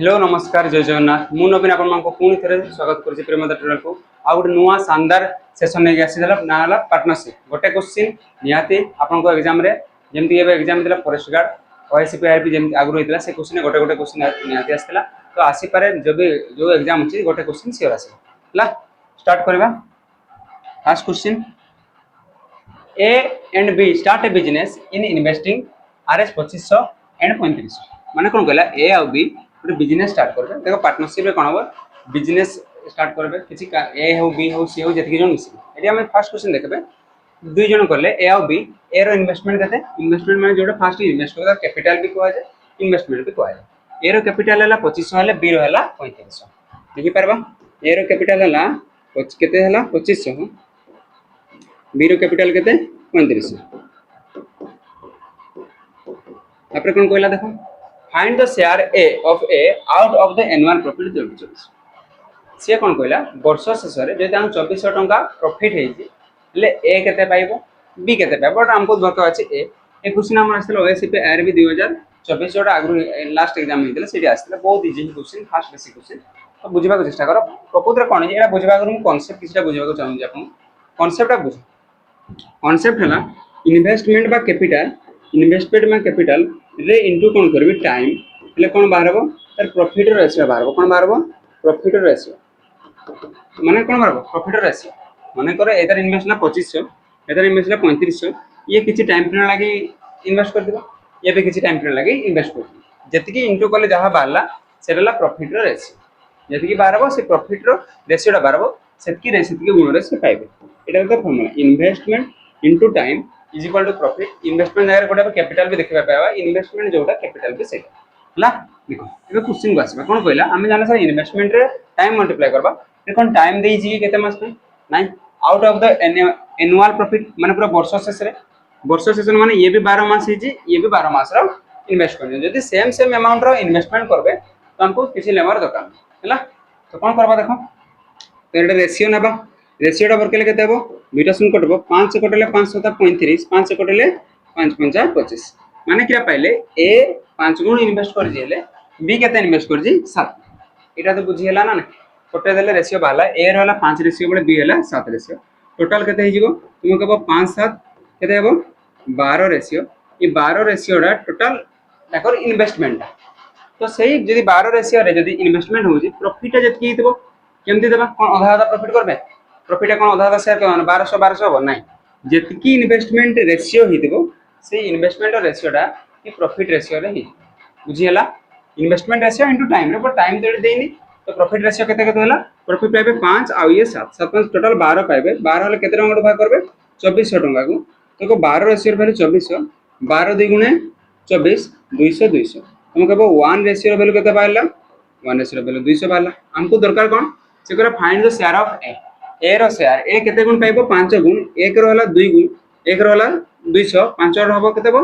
Hello नमस्कार जय जगन्नाथ मु नवीन आपण पुणी थे स्वागत कर प्रेमदा ट्यूटोरियल को आ गोटे नुआ शानदार सेशन नहीं आसीला ना है पार्टनरशिप गोटे क्वेश्चन निहाती आपन को एग्जाम रे जेमती एबे एग्जाम दिला फॉरेस्ट गार्ड ओएसपी आरपी जेमती आगु होइतला से क्वेश्चन गोटे गोटे क्वेश्चन निहाती आसीला तो आसी पारे जब जो एग्जाम अछि गोटे क्वेश्चन सियर आसीला स्टार्ट करबा। First question A and B start a business in investing R 2500 and 3500 माने कोन कहला ए आ बी गोटे बिजनेस स्टार्ट करबे देखो पार्टनरशिप रे कोन हो बिजनेस स्टार्ट करबे किछि ए हो बी हो सी हो जति जन मिसिबे एटी हम फर्स्ट क्वेश्चन देखबे दुई जन करले ए आ बी ए रो इन्वेस्टमेंट कते इन्वेस्टमेंट माने जोटा फर्स्ट इन्वेस्ट करदा कैपिटल भी कोआ जाय इन्वेस्टमेंट भी कोआ जाय ए रो कैपिटल हला 2500 हले बी रो हला 3500 देखि परबा ए रो कैपिटल हला केते हला 2500 बी रो कैपिटल केते 3500 आपरे कोन कहला देखो find the share A of A out of the annual profit 24 से कोन कहला वर्ष शेष रे जे दाम 2400 टंका प्रॉफिट हेछि ले ए केते पाइबो बी केते पाइबो बट हमको दरकार अछि ए क्वेश्चन हमर आस्तल ओएसपी आरबी 2024 जोटा आगु लास्ट एग्जाम हेतिला सेठी आस्तला बहुत easy question fast basic question तो बुझिबा को चेष्टा करो प्रकृत रे कोन एटा बुझिबा को कांसेप्ट किछटा बुझिबा को चाहू जे आपन कांसेप्ट बुझ कांसेप्ट हला इन्वेस्टमेंट बा कैपिटल इन्वेस्टमेंट में कैपिटल रे इनटू कोन करबी टाइम ले कोन बाहरबो तर प्रॉफिट रेशियो बाहरबो कोन बाहरबो प्रॉफिट रेशियो माने कोन बाहरबो प्रॉफिट रेशियो माने करे एतर इन्वेस्ट ना 2500 एतर इन्वेस्ट ना 3500 ये किछि टाइम पीरियड लागि इन्वेस्ट कर दिबो ये भी किछि टाइम पीरियड लागि इन्वेस्ट कर जति कि इनटू करले जहा बाहरला सेटला प्रॉफिट रेशियो जति कि बाहरबो से प्रॉफिट रो रेशियोटा बाहरबो सेतकी गुण रे से पाइबे एटा तो formula investment into time is equal to profit investment जगह गोटे कैपिटल भी देखबा पावा इन्वेस्टमेंट जोटा कैपिटल भी सेटा हला देखो एबे क्वेश्चन को आसीबा कोन कहला हमें जाना सर इन्वेस्टमेंट रे टाइम मल्टीप्लाई करबा ए कोन टाइम देई जी केते मास में नाही out of the annual profit माने पूरा वर्ष शेष माने ये भी 12 मास हिजी ये भी 12 मास रो इन्वेस्ट करने जदी सेम अमाउंट रो इन्वेस्टमेंट करबे तो हमको किछि लेबार दरकार हला तो कोन करबा देखो तो एटा रेशियो नेबा रेशियोटा वर्केले केते हबो दुईटा शून्य कटबो 5 कटले 5 7 35 5 कटले 5 5 25 माने किरा पाइले ए 5 गुण इन्वेस्ट कर जेले बी केते इन्वेस्ट कर जी 7 एटा तो बुझी हला ना कटे देले रेशियो बाला ए रो हला 5 रेशियो बले बी हला 7 रेशियो टोटल केते हे जिवो तुम कहबो 5 7 केते हबो 12 रेशियो ये 12 रेशियोडा टोटल ताकर इन्वेस्टमेंट तो सही जदी 12 रेशियो रे जदी इन्वेस्टमेंट हो जी प्रॉफिट जति हितबो केमति देबा कोन आधा आधा प्रॉफिट करबे प्रॉफिट कोन आधा आधा शेयर करन 1200 हो नाही जति इन्वेस्टमेंट रेशियो हितबो से इन्वेस्टमेंट रेशियोडा कि प्रॉफिट रेशियो रे हि बुझी हला इन्वेस्टमेंट रेशियो इनटू टाइम रे पर टाइम तो देनी तो प्रॉफिट रेशियो केते केते होला प्रॉफिट पाइबे 5 आ ये 7 7 5 टोटल 12 पाइबे 12 हले केते टंका भाग करबे 2400 टंका को देखो 12 रेशियो वैल्यू 2400 12 2 गुणे 24 200 200 तुम कहबो 1 रेशियो वैल्यू केते बाहरला 1 रेशियो वैल्यू 200 बाहरला हमको दरकार कोन से करे find the share of A रो शेयर ए केते गुण पाइबो 5 गुण 1 रो हला 2 गुण 1 रो हला 200 5 रो हबो केते बो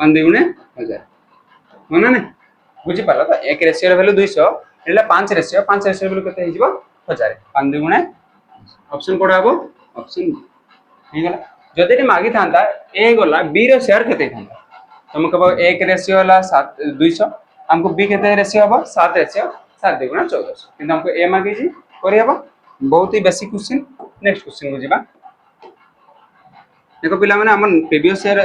5 2 गुणे 1000 होना ने बुझी पाला तो 1 रेशियो वैल्यू 200 एला 5 रेशियो वैल्यू केते हिजबो 1000 5 2 गुणे ऑप्शन कोड हबो ऑप्शन हे गला जदि रे मागी थांता ए गला बी रो शेयर केते थांता तुम कहबो 1 रेशियो हला 7 200 हमको बी केते रेशियो हबो 7 रेशियो 7 2 गुणे 1400 किंतु हमको ए मागी जी करि हबो बहुत ही बेसिक क्वेश्चन नेक्स्ट क्वेश्चन को जिबा देखो पिला माने हमन प्रीवियस ईयर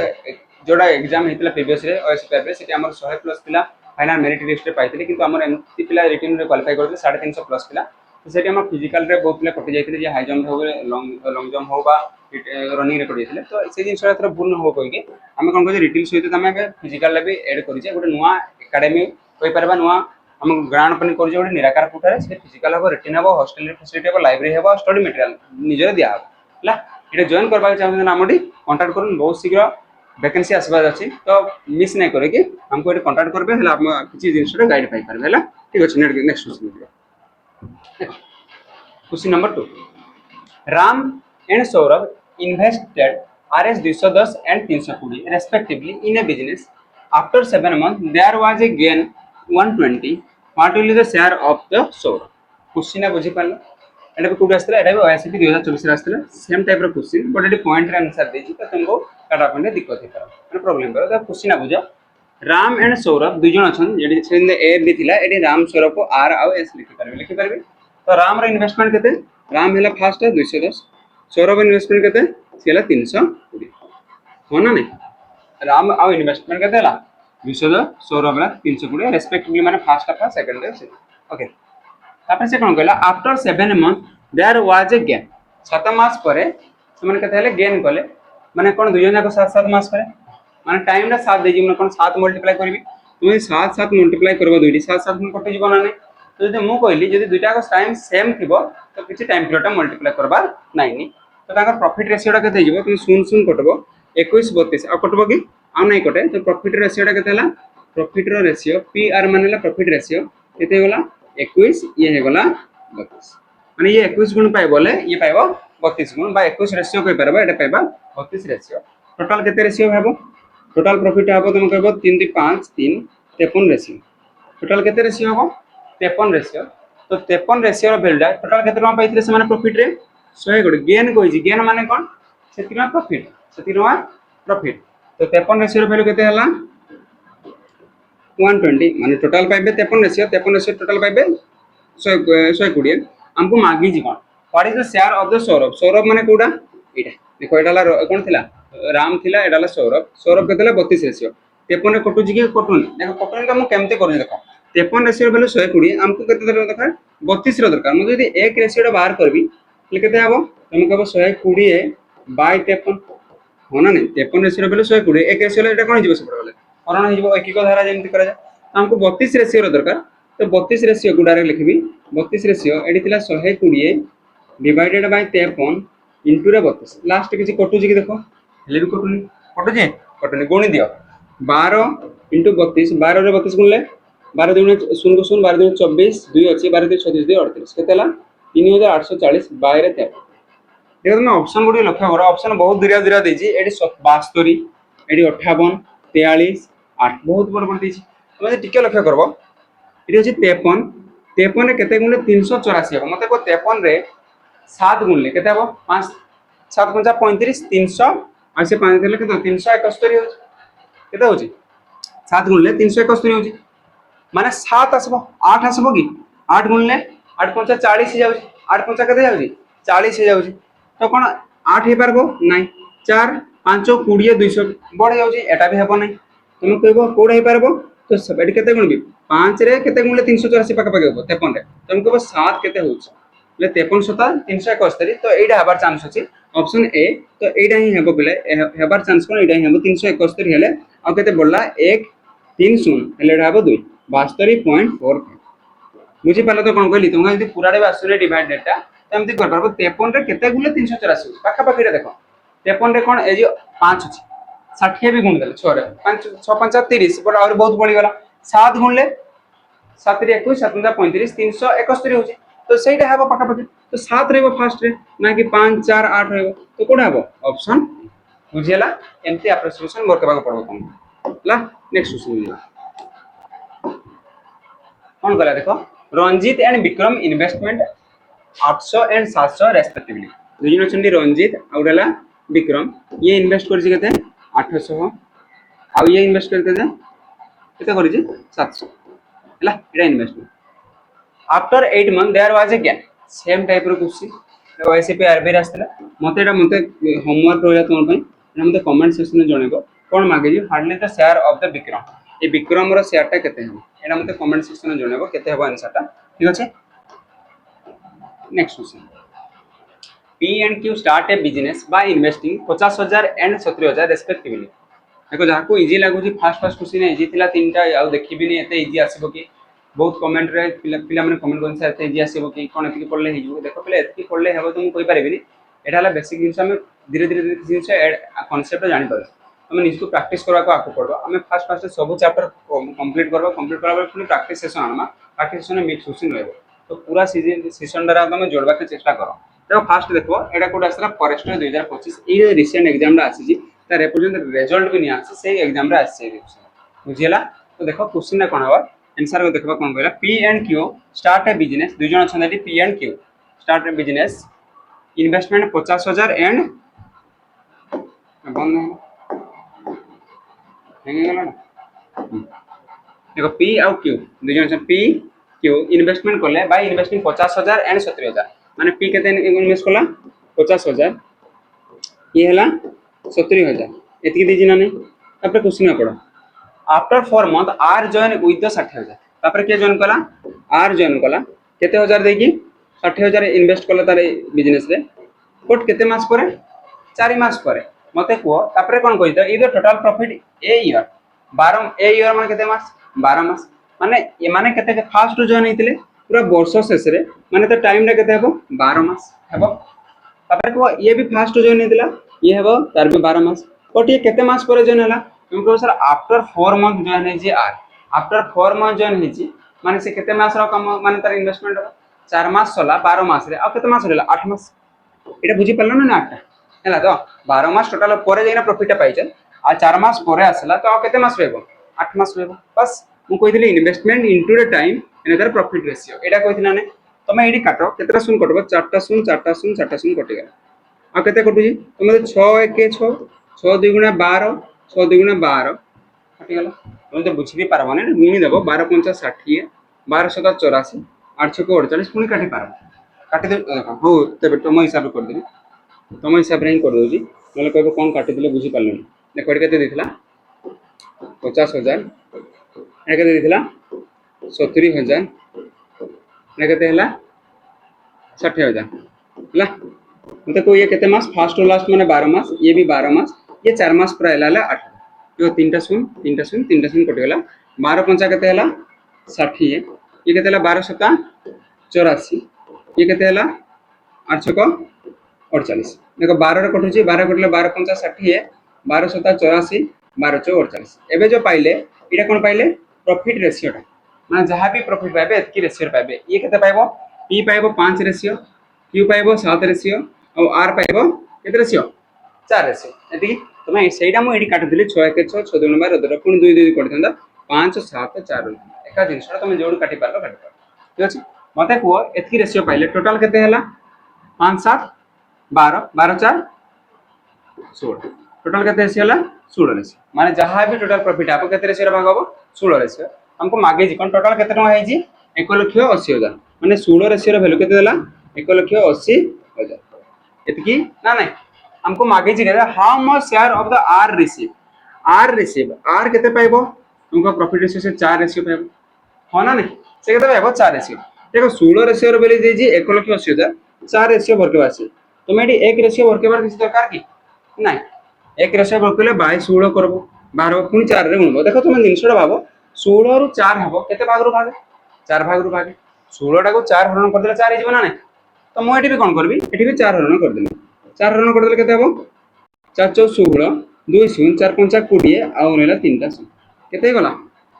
जोडा एग्जाम हेतला प्रीवियस रे ओएसपी पे सेटी हमर 100 प्लस पिला फाइनल मेरिट लिस्ट रे पाइतले किंतु हमर एमटी पिला रिटन रे क्वालीफाई करले 350 प्लस पिला तो सेटी हम फिजिकल रे बहुत पिला कटि जाइतले जे हाई जंप हो लॉन्ग जंप हो बा रनिंग रे कटि जाइतले तो से दिन सरा थोड़ा भूल न हो कोइ के हम कोन कहै रिटिल सहित तमे फिजिकल रे भी ऐड करि जे गोटे नुवा एकेडमी होई परबा नुवा हम ग्राउंड पर कर जो निराकार कोठारे से फिजिकल हो रिटन हो हॉस्टल फैसिलिटी हो लाइब्रेरी हो स्टडी मटेरियल निजर दिया हला एटा जॉइन करबा चाहते नामडी कांटेक्ट करन बहुत शीघ्र वैकेंसी आसबा अछि तो मिस नै करे कि हमको एटा कांटेक्ट करबे हला हम किछि जिंसटा गाइड पाई परबे हला ठीक अछि नेक्स्ट क्वेश्चन दियो question number 2 Ram and Saurabh invested RS 210 and 320 respectively in a business after 7 months there was a gain 120 what will be the share of the soul question बुझी पाल एटा कोड आस्तला एटा ओएसपी 2024 रे आस्तला सेम टाइप रो क्वेश्चन बट एटी पॉइंट रे आंसर देछि त तुमको काटा पने दिक्कत हे पर प्रॉब्लम पर क्वेश्चन बुझो राम एंड सौरभ दुई जन अच्छा ए बी थिला एटी राम सौरभ को आर आउ एस लिखि पारे तो राम रो इन्वेस्टमेंट केते राम हैला फास्ट 210 सौरभ इन्वेस्टमेंट केते सेला 320 हो ना नहीं राम आउ इन्वेस्टमेंट केते हला 210 सौरभ ला 320 रेस्पेक्टिवली माने first half second half okay तापर से कोन कहला after 7 month there was a gain 7 मास परे से केते हले गेन कले माने कोन दुई जन को 7 मास परे माने टाइम रा 7 दे जिमन कोन 7 मल्टीप्लाई करबी तुम 7 मल्टीप्लाई करबो दुईटी 7 में कटि जीवन ना तो जदि मु कहली जदि दुईटा को टाइम सेम थिबो तो किछि टाइम पीरियड मल्टीप्लाई करबा नाइनी तो ताकर प्रॉफिट रेशियोटा केते हिजबो तुम सुन सुन कटबो 21 32 आ कटबो कि आ नै कटे तो प्रॉफिट रेशियोटा केते हला profit row ratio P R माने हला प्रॉफिट रेशियो केते होला 21 ये हे गला 32 माने ये 21 गुण पाए बोले ये पाइबो 32 गुण बा 21 रेशियो कहि परबा एटा पाइबा 32 रेशियो टोटल केते रेशियो हेबो टोटल प्रॉफिट हेबो तुम कहबो 3 2 5 3 53 रेशियो टोटल केते रेशियो हेबो 53 रेशियो तो 53 रेशियो रो वैल्यू टोटल केते टका पाइथिले से माने प्रॉफिट रे 100 गुण गेन कोइजी गेन माने कोन सेतिमा प्रॉफिट सेतिमा प्रॉफिट तो 53 रेशियो रो वैल्यू केते हला 120 माने टोटल पाइबे 53 रेशियो टोटल पाइबे 120 हमको मागी जी कोन what is the share of the Saurabh Saurabh माने कोडा एटा देखो एटा ला कोन थिला राम थिला एटा ला सौरभ सौरभ केतेला 32 रेशियो 53 रे कटु जी के कटुन देखो कटुन का मु केमते करू देखो 53 रेशियो वैल्यू 120 हमको केते दरकार 32 रो दरकार मु जदी 1 रेशियो टा बाहर करबी ले केते हबो तुम कहबो 120 बाय 53 होना नहीं 53 रेशियो वैल्यू 120 1 रेशियो ले एटा कोन हिजबो सेपड वाले करण हिजबो एकिक धारा जेमति करा जाय हमको 32 रेशियो रो दरकार तो 32 रेशियो को डायरेक्ट लिखबी 32 रेशियो एडी थिला 120 डिवाइडेड बाय 53 इनटू रे 32 लास्ट किछि कटु जी के देखो हेले भी कटुनी गुणी दियो 12 इनटू 32 12 रे 32 गुणले 12 दुने 0 को 0 12 दुने 24 2 अछि 12 दुने 36 2 38 केतेला 3840 बाय रे 53 देखो तुम ऑप्शन गुडी लक्ष्य करो ऑप्शन बहुत दूरिया दूरिया देछि एडी 72 एडी 58 43 8 बहुत बड़ बड़ देछि तुम टिके लक्ष्य करबो एडी अछि 53 53 रे केते गुणले 384 हो मते को 53 रे 7 गुणले केते हबो 5 7 5 35 300 आ से 5 देले केते 371 हो केते होछि 7 गुणले 371 होछि माने 7 आसबो 8 आसबो कि 8 गुणले 8 5 40 हो जाउछि 8 5 केते जाउछि 40 हो जाउछि तो कोन 8 हे परबो नै 4 5 20 200 बढ जाउछि एटा भी हेबो नै तुम कहबो कोड हे परबो तो सब एडी केते गुणबी 5 रे केते गुणले 384 पाका पाके हो 53 रे तुम कहबो 7 केते होछि ले 53 7 371 तो एडा हबार चांस अछि ऑप्शन ए तो एडा ही हेबो बिले हेबार चांस कोन एडा ही हेबो 371 हेले आ केते बोलला 1 3 0 हेले एडा हेबो 2 72.4 बुझी पालो तो कोन कहली तुम यदि पूरा रे आसुरे डिवाइड डेटा एमति कर परबो 53 रे केते गुणले 384 पाका पाके रे देखो 53 रे कोन ए जे 5 अछि 60 भी गुण देले 6 रे 5 6 5 30 पर और बहुत बढ़ी गला 7 गुणले 7 रे 21 7 35 371 होछि तो सेटा हेबो पाका पाके तो 7 रहबो फर्स्ट रे ना कि 5 4 8 रहबो तो कोडा हेबो ऑप्शन बुझियला एमती अप्रोक्सीमेशन वर्क करबा पड़बो तुम ला नेक्स्ट क्वेश्चन कौन कला देखो Ranjit and Vikram investment 800 and 700 respectively दुजन अछंडी रंजीत आउडला विक्रम ये इन्वेस्ट करछि केते 800 आ ये इन्वेस्ट करते केते करछि 700 हला एटा investment after 8 month there was a gain same type रो क्वेश्चन ओएसपी आरबी रास्तला मते होमवर्क होया तुम पई मते कमेंट सेक्शन में जणेबो कोन मागे जी hardly the share of the Vikram ए विक्रम रो शेयर टा केते हो एना मते कमेंट सेक्शन में जणेबो केते हेबो आंसर टा ठीक अछि next question P and Q start a business by investing 50,000 and 70,000 respectively देखो जहा को इजी लागु जी फास्ट फास्ट क्वेश्चन इजी थिला तीनटा आ देखिबी नि एते इजी आसीबो कि बहुत कमेंट रे पिला माने कमेंट कोन से एते इजी आसीबो कि कोन एति पढले हि जो देखो पिला एति पढले हेबो तुम कोइ पारेबी नि एटा हला बेसिक जिंस हम धीरे धीरे जिंस कांसेप्ट जानि पारो हम निज को प्रैक्टिस करबा को आको पड़बो हम फास्ट फास्ट सब चैप्टर कंप्लीट करबा फिर प्रैक्टिस सेशन आनमा प्रैक्टिस सेशन में मिक्स क्वेश्चन रहबो तो पूरा सीजन डरा तुम जोड़बा के चेष्टा करो देखो फास्ट देखो एटा कोड आसला फॉरेस्टर 2025 ए रिसेंट एग्जाम रा आसी जी ता रिप्रेजेंट रिजल्ट भी नि आसी से एग्जाम रा आसी बुझियला तो देखो क्वेश्चन ना कोन हवा आंसर को देखबा कोन कहला P and Q start a business दुई जन छनदी P and Q start a business investment 50,000 and बंद हेंगे गला देखो पी आउ क्यू दुई जन पी क्यू इन्वेस्टमेंट कले बाय इन्वेस्टिंग 50,000 एंड 70,000 माने पी केते इन्वेस्ट कला 50,000 ये हला 70,000 एतकी दीजी ना नहीं तापर क्वेश्चन पड़ो after 4 month are join with the 60,000 तापर के जॉइन कला आर जॉइन कला केते हजार देकी 60,000 इन्वेस्ट कला तारे बिजनेस रे बट केते मास परे 4 मास परे मते को तापर कोन कहि द इधर total profit a year 12 a year माने केते मास 12 मास माने ये माने केते के फास्ट जॉइन हेतिले पूरा वर्ष शेष रे माने तो टाइम रे केते हेबो 12 मास हेबो तापर को ये भी फास्ट जॉइन हेतिला ये हेबो तार भी 12 मास बट ये केते मास परे जॉइन हला क्योंकि सर आफ्टर 4 मंथ जॉइन है जी आर आफ्टर 4 मंथ जॉइन है जी माने से केते मास रो कम माने तार इन्वेस्टमेंट 4 मास सला 12 मास रे आ केते मास रहला 8 मास एटा बुझी पल्लो ना 8 हैला तो 12 मास टोटल परे जइना प्रॉफिट पाइछ आ 4 मास परे आसला तो आ केते मास रहबो 8 मास रहबो बस मु कहितली investment into the time another profit ratio एटा कहितला ने तमे एडी काटो केतेटा सुन कटबो 4टा सुन कटि गेला आ केते कटु जी तमे 6 1 6 6 2 गुणा 12 6 2 गुणा 12 कटि गेला तमे तो बुझी भी पारबो ने गुणी देबो 12 5 60 12 7 84 8 6 48 पुणी काटि पारबो काटि दे हो तबे तुम हिसाब कर देबी तुम हिसाब रे कर दोजी नले कहबो कोन काटि दिले बुझी पारलो देखो एटा केते देथिला 50,000 एटा केते देथिला 70,000 एटा केते हला 60,000 हला मते को ये केते मास फर्स्ट और लास्ट माने 12 मास ये भी 12 मास ये 4 मास पर हला 8 यो तीनटा सुन कट गेला 12 5 केते हला 60 ये केते हला 12 7 84 ये केते हला 8 6 48 देखो 12 रे कटुची 12 कटले 12 5 60 12 7 84 12 6 48 एबे जो पाइले इटा कोन पाइले प्रॉफिट रेशियो टा माने जहां भी प्रॉफिट पाइबे एतकी रेशियो पाइबे ये केते पाइबो पी पाइबो 5 रेशियो क्यू पाइबो 7 रेशियो और आर पाइबो केते रेशियो 4 रेशियो एतकी तमे सेइडा मु एडी काट दिले 6 1 6 6 2 नंबर दर पुनी 2 2 करथंदा 5 7 4 एका जिनसटा तमे जोड काटी पारलो ठीक अछि मते को एतकी रेशियो पाइले टोटल केते हला 5 7 12 12 4 16 टोटल केते रेशियो हला 16 रेशियो माने जहां भी टोटल प्रॉफिट आपको केते रेशियो भाग होबो 16 रेशियो हमको मागे जी कोन टोटल केते टका है जी 1,80,000 माने 16 रेशियो रो वैल्यू केते देला 1,80,000 इतकी ना नहीं हमको मागे जी how much share of the R receive R केते पाइबो हमको प्रॉफिट रेशियो से 4 रेशियो पाइबो हो ना नहीं से केते पाइबो 4 रेशियो देखो 16 रेशियो रो वैल्यू दे जी 1,80,000 4 रेशियो भरके आसी तुम एडी 1 रेशियो भरके बार किसी दरकार की नहीं 1 रेशियो भरकेले 22 16 करबो 12 पुनी 4 रे गुणबो देखो तुम जिनसडा भाबो 16 रु 4 हबो केते भाग रु भागे 4 भाग रु भागे 16 टा को 4 हरण कर देला 4 हिजबो ना नहीं तो मु एठी भी कोन करबी एठी भी 4 हरण कर देली 4 हरण कर देले केते हबो 4 4 16 2 शून्य 4 5 20 आ रहला 3 टा केते गला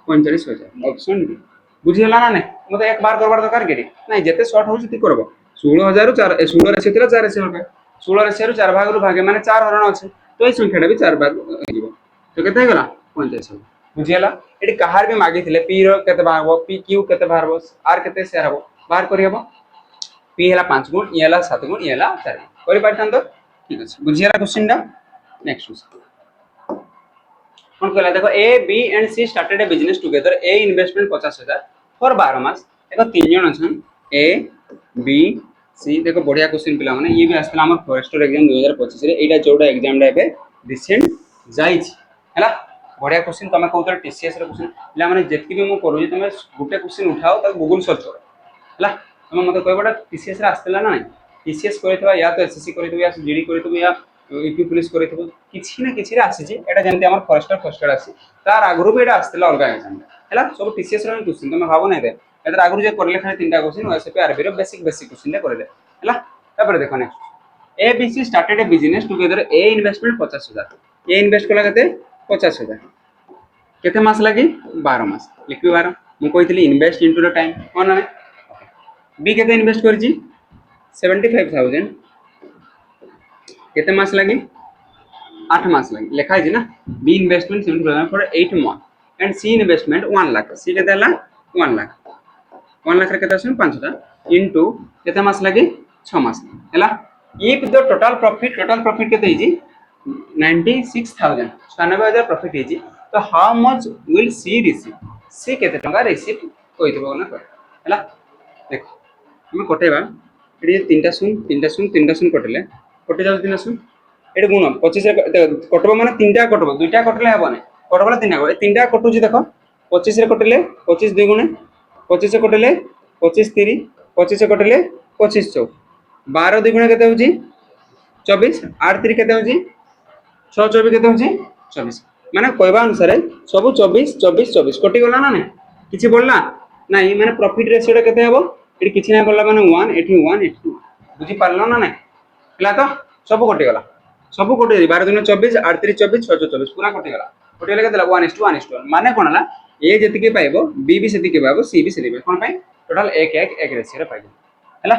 45,000 ऑप्शन बी बुझी हला ना नहीं मते एक बार करबार दरकार केडी नहीं जेते शॉर्ट हो जति करबो 16,000 4 16 रेशियो थिला 4 रेशियो भागे 16 रेशियो 4 भाग रु भागे माने 4 हरण अछि तो ए संख्याटा भी 4 भाग हिजबो तो केते गला 45,000 बुझी हला एडी कहार भी मागी थिले पी रो केते भागबो पी क्यू केते भागबो आर केते शेयर हबो बाहर करि हबो पी हला 5 गुण ए हला 7 गुण ए हला 4 करि पारथान तो ठीक अछि बुझी हला क्वेश्चन दा नेक्स्ट क्वेश्चन कोन कहला देखो A B and C started a business together a investment 50,000 for 12 मास देखो तीन जन अछन ए बी सी देखो बढ़िया क्वेश्चन पिला माने ये भी आस्तला हमर फॉरेस्टर एग्जाम 2025 रे एटा जोडा एग्जाम रे रिसेंट जाई छी हला बढ़िया क्वेश्चन तमे कहउतर टीसीएस रे क्वेश्चन पिला माने जेतकी भी मु करू तमे गुटे क्वेश्चन उठाओ त गूगल सर्च करो हला तमे मते कहबडा टीसीएस रे आस्तला ना नहीं टीसीएस करैतबा या तो एसएससी करैतबा या जीडी करैतबा या यूपी पुलिस करैतबा किछि ना किछि रे आसी छी एटा जेंते हमर फॉरेस्टर फर्स्टर आसी तार आगरु भी एटा आस्तला अलगा एग्जाम हला सब टीसीएस रे क्वेश्चन तमे भाबो नै दे एतर आगरु जे करले खाली तीनटा क्वेश्चन ओएसपी आरबी रो बेसिक क्वेश्चन ले करले हला तापर देखो next A B C started a business together a investment 50,000 A invest कला केते 50,000 केते मास लागी 12 मास लिखबी 12 मु कहितली इन्वेस्ट इनटू द टाइम कोन ना बी केते इन्वेस्ट करजी 75,000 केते मास लागी 8 मास लागी लिखा है जी ना B investment 75,000 for 8 month and C investment 1 lakh C केते हला 1 लाख 1 लाख रे केते आछन 5 टा इनटू केते मास लागी 6 मास हला इफ द टोटल प्रॉफिट केते हिजी 96,000 96,000 प्रॉफिट हिजी तो how much will C receive C केते टंका रिसीव कइतबो ना कर हला देखो हम कटेबा एडी तीनटा शून्य कटले कटि जाउ तीनटा शून्य एडी गुण 25 कटबो माने तीनटा कटबो दुईटा कटले हेबने कटबो तीनटा तीनटा कटुची देखो 25 रे कटले 25 2 गुणे 25 से कटले 25 3 25 से कटले 25 4 12 2 गुणे केते होजी 24 8 3 केते होजी 6 24 केते होजी 24 माने कहबा अनुसार सब 24 24 24 कटि गला ना नै किछि बोलला नाही माने प्रॉफिट रेशियो केते हेबो एटी किछि नै बोलला माने 1 एठी 1 एठी बुझी पारलो ना नै हला तो सब कटि गला सब कटि 12 दिन 24 8 3 24 6 24 पूरा कटि गला कटि गला केते 1:1 माने कोन हला ए जति पाइबो बी भी सेति पाइबो सी भी सेति पाइबो कोन पाइ टोटल 1 1 1 रेशियो रे पाइबो हला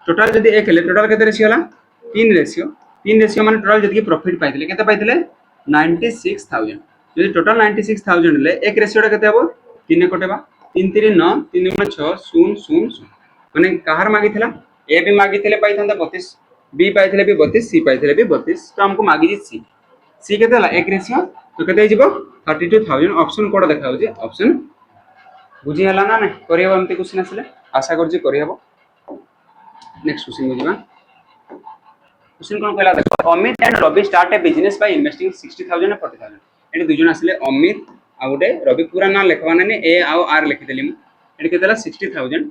टोटल जदी 1 हेले टोटल केते रेशियो हला 3 रेशियो माने टोटल जति प्रॉफिट पाइथिले केते पाइथिले 96000 जदी टोटल 96000 ले 1 रेशियो केते हबो 3 कटेबा 3 3 9 3 गुणे 6 0 0 0 माने काहर मागिथिला ए भी मागिथिले पाइथंदा 32 बी पाइथिले भी 32 सी पाइथिले भी 32 तो हमको मागी जी सी केते हला 1 रेशियो तो केते हिजबो 32000 ऑप्शन कोड देखा होजी ऑप्शन बुझी हला ना नै करियबो हमते क्वेश्चन आसले आशा करजी करियबो नेक्स्ट क्वेश्चन बुझिबा क्वेश्चन कोन कहला देखो Amit and Ravi start a business by investing 60000 and 40000 एटी दुजन आसले अमित आ गुटे रवि पूरा ना लेखबा नै ए आ आर लिखि देली मु एटी केतला 60000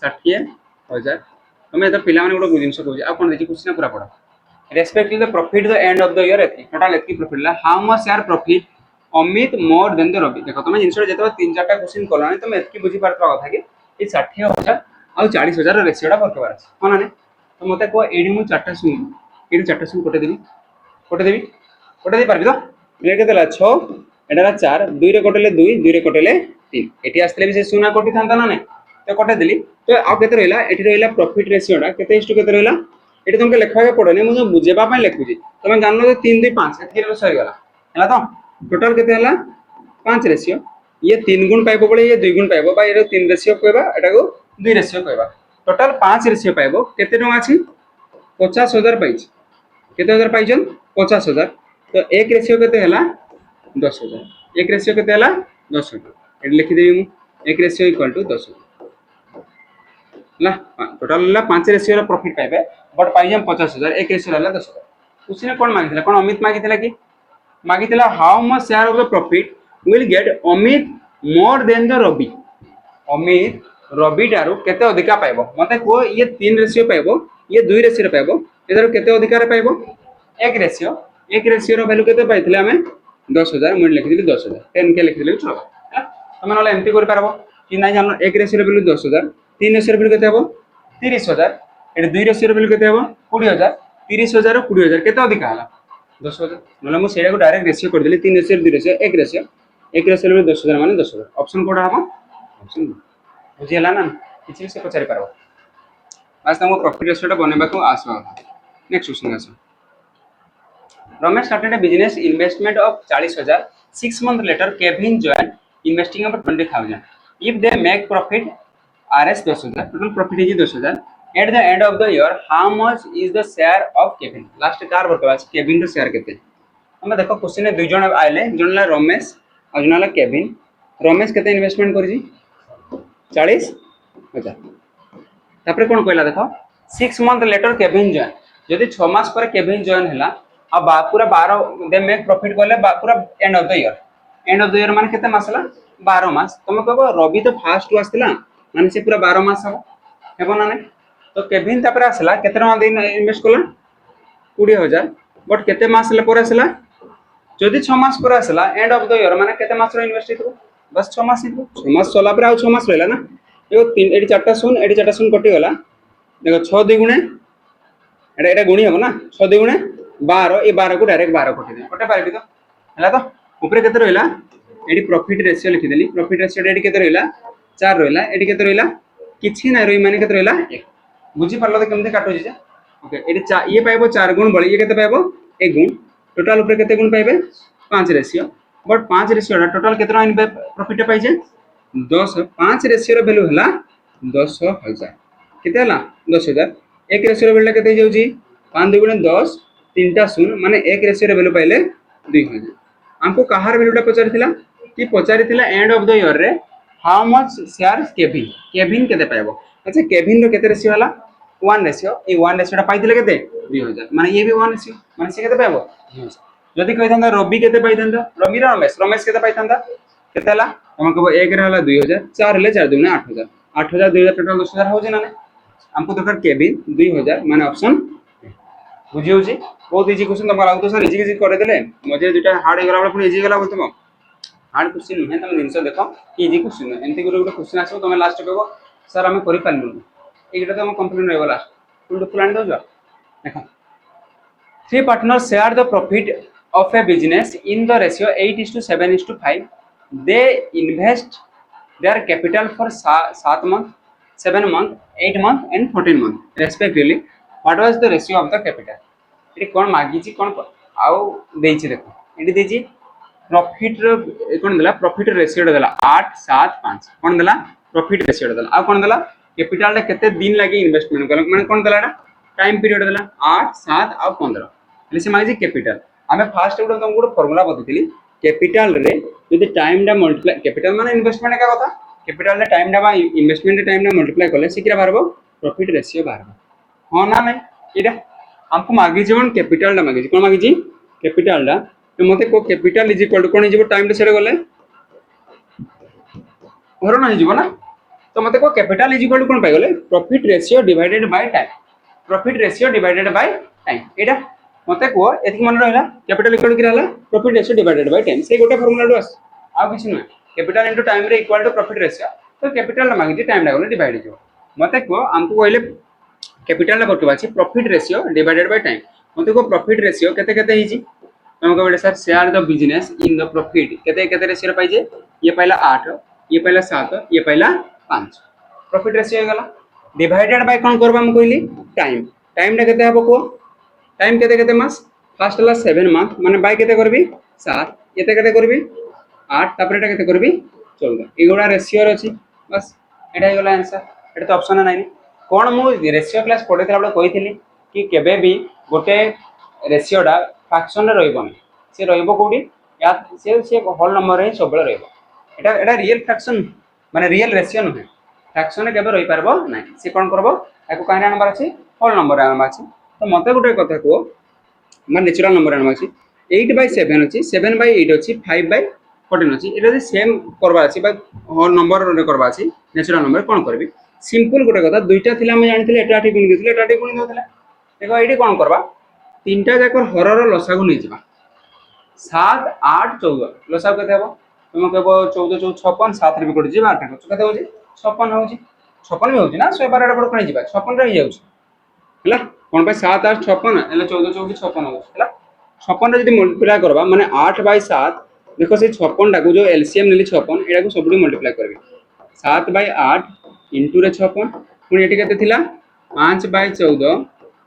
60000 तमे त पिला माने गुटे जिंस कहू आ कोन देखि क्वेश्चन पूरा पढा respective the profit the end of the year एथि टोटल एथि प्रॉफिट ला how much share profit Amit more than the Ravi देखो तुम जिनस जेतो 3 4टा क्वेश्चन करलानी तुम एतकी बुझी पारतबा कथा कि ए 60000 आ 40000 रो रेशियोडा वर्कबार अछि कोन ने तो मते को एडी मु 4टा सुन एडी 4टा सुन कोटे दे पारबी तो ए केतला 6 एडाला 4 2 रे कोटेले 2 रे कोटेले 3 एटी आस्तले भी से सुना कोटी थांता ना ने तो कोटे देली तो आ केते रहला एटी रहला प्रॉफिट रेशियोडा केते इष्ट केते रहला एटी तुमके लेखाके पड़ने मु बुझेबा पय लेखुजी तुम जानलो 3 2 5 एती रो सही गला हला तो टोटल केते हला 5 रेशियो ये 3 गुण पाइबो बोले ये 2 गुण पाइबो बा ये 3 रेशियो कहबा एटा को 2 रेशियो कहबा टोटल 5 रेशियो पाइबो केते टंगा अछि 50000 पाइछ केते हजार पाइछन 50000 तो 1 रेशियो केते हला 10000 1 रेशियो केते हला 10000 एट लिखि देबी मु 1 रेशियो इक्वल टू 10000 ला टोटल ला 5 रेशियो रो प्रॉफिट पाइबे बट पाइजम 50000 1 रेशियो हला 10000 उसने कोन मागितला कोन अमित मागितला कि मागितला how much share of the profit will get Amit more than the Ravi Amit Ravi डारो केते अधिका पाइबो मते को ये 3 रेशियो पाइबो ये 2 रेशियो पाइबो एदारो केते अधिकार पाइबो 1 रेशियो रो वैल्यू केते पाइथिले हमें 10000 मुझे लिखि दिली 10000 10 के लिखि दिली चलो तमे नले एमटी कर पारबो कि नै जानलो 1 रेशियो रो वैल्यू 10000 3 रेशियो रो वैल्यू केते हबो 30000 एटे 2 रेशियो रो वैल्यू केते हबो 20000 30000 रो 20000 केते अधिका हला 10000 नले मु सेरा को डायरेक्ट रेशियो कर देली 3 रेशियो 2 रेशियो 1 रेशियो रो 10000 माने 10000 ऑप्शन कोड हबो ऑप्शन बुझी हला ना किछि से पचारि पारबो आज तमो प्रॉफिट रेशियो बनेबा को आसो नेक्स्ट क्वेश्चन आसो Ramesh started a business investment of 40000 6 months later Kevin joined investing about 20000 if they make profit rs 10000 total profit is 10000 at the end of the year how much is the share of Kevin last car बतवा Kevin रो share केते हम देखो question में दुई जण आइले जनला रमेश और जनला केविन रमेश केते इन्वेस्टमेंट करी 40000 तापर कोन कहला देखो 6 मंथ लेटर केविन जॉइन यदि 6 मास पर केविन जॉइन हला अब पूरा 12 दे मेक प्रॉफिट करले पूरा एंड ऑफ द ईयर माने केते मास हला 12 मास तुम कहबो रवि तो फास्ट आसला माने से पूरा 12 मास हेबो ना ने तो केविन तापर आसला केते टका दे इन्वेस्ट करला 20000 बट केते मास ले पर आसला जदि 6 मास पर आसला एंड ऑफ द ईयर माने केते मास रो इन्वेस्ट हितो बस 6 मास हितो 6 मास चला पर आ 6 मास रहला ना एगो 3 एडी 4टा शून कटि गला देखो 6 2 गुणे एटा गुणी हो ना 6 2 गुणे 12 ए 12 को डायरेक्ट 12 कटि दे कटे पारबी तो हला तो ऊपर केते रहला एडी प्रॉफिट रेशियो लिखि देली प्रॉफिट रेशियो एडी केते रहला 4 रहला एडी केते रहला किछि ना रही माने केते रहला 1 बुझी परलो तो केमते काटो जे ओके एडी ये पाइबो 4 गुण बळी ये केते पाइबो 1 गुण टोटल ऊपर केते गुण पाइबे 5 रेशियो बट 5 रेशियो टोटल केतना प्रॉफिट पाइ जे 10 5 रेशियो रो वैल्यू हला 10000 केते हला 10000 1 रेशियो रो वैल्यू केते जाउजी 5 2 10 तीनटा शून्य माने 1 रेशियो रो वैल्यू पाइले 2000 हमको कहार वैल्यूटा पचारिथिला कि पचारिथिला एंड ऑफ द ईयर रे how much share Kevin Kevin केते पाइबो। अच्छा केविन रो केते रेशियो हला 1 रेशियो ए 1 रेशियोटा पाइथिले केते 2000 माने ये भी 1 रेशियो माने से केते पाइबो 2000। जदि कहिथांदा रवि केते पाइथांदा रवि रो रमेश रमेश केते पाइथांदा केते हला तमन कहबो 1 रे हला 2000 4 ले 4 दुने 8000 8000 2000 टोटल 10000 होजे ना हमको दरकार केविन 2000 माने ऑप्शन बुझी होची। बहुत इजी क्वेश्चन तुम लागतो सर इजी इजी करे देले मजे दुटा हार्ड हे गला बळे पुनी इजी गला बोलतम हार्ड क्वेश्चन नुहे तुम जिंस देखो कि इजी क्वेश्चन एंती गुटे क्वेश्चन आसो तुम लास्ट कहबो सर हमें करि पारलु एटा तो हम कंप्लीट रहबो लास्ट फुल प्लान दो देखो three partners share the profit of a business in the ratio 8:7:5 they invest their capital for 7 month 7 month 8 month and 14 month respectively what was the ratio of the capital ये कौन मागी ची कौन आउ देइछि देखो eighty देइछि profit रो कोन देला profit ratio देला 8 7 5 कोन देला प्रॉफिट रेशियो देला आ कोन देला कैपिटल रे केते दिन लागि इन्वेस्टमेंट करला माने कोन देला टाइम पीरियड देला 8 7 आ 15 એટલે से मागी कैपिटल हमें फास्ट गुड तुमको फॉर्मूला बताइली कैपिटल रे यदि टाइम डा मल्टीप्लाई कैपिटल माने इन्वेस्टमेंट का कथा कैपिटल रे टाइम डा बा इन्वेस्टमेंट टाइम डा मल्टीप्लाई करले सिकिरा बारबो प्रॉफिट रेशियो बारबो हां ना नहीं एटा हमको मागी जीवन कैपिटल डा मागी कोन मागी जी कैपिटल डा तो मते को कैपिटल इज इक्वल टू कोन जीवो टाइम रे सेरे गले और ना जीवो ना तो मते को कैपिटल इज इक्वल टू कोन पाई गले profit ratio divided by time profit ratio divided by time एटा मते को एति मन रहला कैपिटल इक्वल कि रहला profit ratio divided by time से गोटे फार्मूला डस आ किछ न कैपिटल इनटू टाइम रे इक्वल टू प्रॉफिट रेशियो तो कैपिटल ला मागी टाइम ला डिवाइड हो मते को हमको कहले कैपिटल ला बतबा छी profit ratio divided by time मते को प्रॉफिट रेशियो केते केते हिची हम कहबे sir share the business in the profit केते केते रेशियो पाई जे ये पहला 8 ये पहला 7 ये पहला 5 प्रॉफिट रेशियो गला डिवाइडेड बाय कोन करबा हम कहली टाइम टाइम रे केते हबो को टाइम केते केते मास फर्स्ट ला 7 मंथ माने बाय केते करबी 7 एते केते करबी 8 तापर एटा केते करबी 14 एगोडा रेशियो अछि बस एटा हे गला आंसर एटा तो ऑप्शन नाही कोन मु रेशियो क्लास पढेतला बडे कहिथिली कि केबे भी गोटे रेशियो डा फ्रैक्शन रे रहइबो नै से रहइबो कोडी या से होल नंबर रे सबले रहइबो एटा एटा रियल फ्रैक्शन माने रियल रेशियो नै फ्रैक्शन रे केबे रहि पारबो नै से कोन करबो एको काइना नंबर अछि होल नंबर आनबा अछि तो मते गोटे कथा को माने नेचुरल नंबर आनबा अछि 8/7 अछि 7/8 अछि 5/14 अछि एटा सेम करबा अछि बा होल नंबर रे करबा अछि नेचुरल नंबर कोन करबी सिंपल गोटे कथा दुईटा थिला हम जानिथिले एटा ठी गुणी दिथिले एटा ठी गुणी दोथिले देखो एठी कोन करबा तीनटा जाकर हरर लसागु नै जिबा 7 8 14 लसागु केते हबो तुम कहबो 14 14 56 7 रे भी कोड जिबा 8 केते होजी 56 होजी 56 भी होजी ना 112 रे कोड कोन जिबा 56 रे ही जाउछ हला कोन पे 7 8 56 एले 14 14 56 होउछ हला 56 रे जदी मल्टीप्लाई करबा माने 8/7 देखो से 56 टा को जो एलसीएम नेली 56 एडा को सबडी मल्टीप्लाई करबे 7/8 इनटू रे 56 पुनी एठी केते थिला 5/14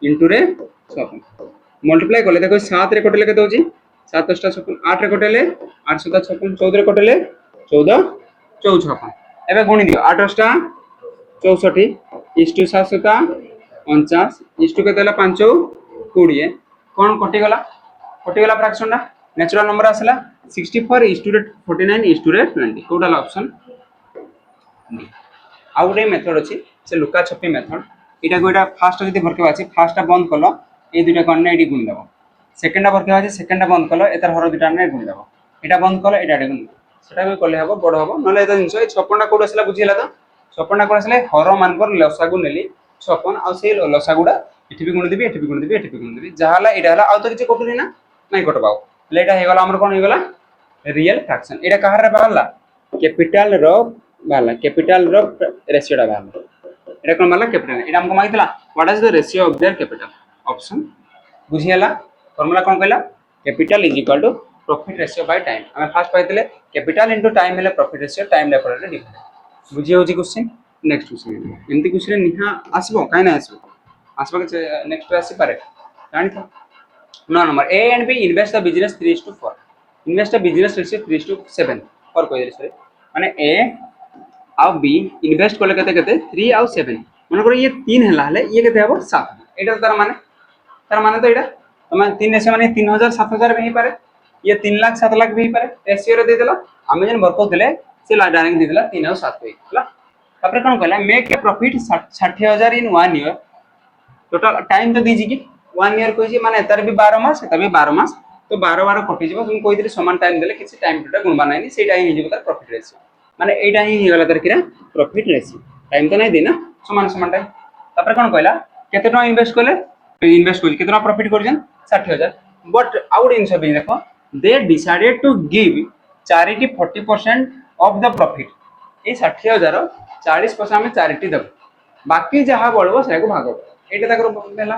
इनटू रे 56 मल्टीप्लाई करले देखो 7 रे कटले केते होची 7 * 56 8 रे कटले 8 * 56 14 रे कटले 14 54 एबे गुणी दियो 8 * 64 इष्टु 7 * 49 इष्टु केते हला 5 20 कोन कटि गला फ्रैक्शन डा नेचुरल नंबर आसला 64 इष्टु रे 49 इष्टु रे 20 कोडा ऑप्शन डी आउ रे मेथड अछि से लुका छपी मेथड एटा गोटा फास्ट जदी भरके अछि फास्ट बंद कलो ए दुटा कन्ने एडी गुण देबो सेकंड भरके अछि सेकंड बंद कलो एतर हर दुटा ने गुण देबो एटा बंद कलो एटा गुण सेटा भी करले हबो बड हबो नले एता जिंस 56 टा कोड असला बुझिला त 56 टा कोड असले हर मान पर लसागु नेली 56 आ से लसागुडा एठी भी गुण देबी एठी भी गुण देबी एठी भी गुण देबी जहाला एटा हला आ तो किछ कटुनी ना नै कटबाओ लेटा हे गला हमर कोन हे गला रियल फ्रैक्शन एटा कहार रे बाहरला कैपिटल रो बाहरला कैपिटल रो रेशियो डा बाहरला एटा कोन बाहरला कैपिटल एटा हमको मागितला what is the ratio of their capital option बुझियाला फार्मूला कोन कहला capital is equal to profit ratio by time हमें फास्ट पाइतले कैपिटल इनटू टाइम हेले प्रॉफिट रेशियो टाइम लेपर रे डिवाइड बुझियो होची क्वेश्चन नेक्स्ट क्वेश्चन एंती क्वेश्चन निहा आसबो काई ना आसबो के नेक्स्ट आसी पारे जानि था नो number A and B invest the business 3:4 invest the business ratio 3:7 और कोई सॉरी माने ए आ बी इन्वेस्ट कोले केते केते 3 आ 7 माने को ये 3 हला हले ये केते हबो 7 एटा तार माने तो एटा तमे 3 से माने 3000 7000 में ही पारे ये 3 लाख 7 लाख भी पारे रेशियो रे दे देला आमे जन वर्क होतले से डायरेक्ट दे देला 3 और 7 होला तापर कोन कहला make a profit 60000 in 1 year total time तो दीजी कि 1 ईयर कहि माने तार भी 12 मास तार भी 12 मास तो 12 12 कटि जीव तुम कहि दिले समान टाइम देले किसी टाइम टोटा गुणबा नाइनी सेटा ही जीव तार प्रॉफिट रेशियो माने एटा ही गला तार किरा प्रॉफिट रेशियो टाइम तो नहीं देना समान समान टाइम तापर कोन कहला केते टका इन्वेस्ट करले इन्वेस्ट कर केते टका प्रॉफिट करजन 60000 बट आउट इन सब देखो they decided to give charity 40% of the profit A 60000 40% हमें चैरिटी दब बाकी जहां बळबो से को भाग एटा तकर देला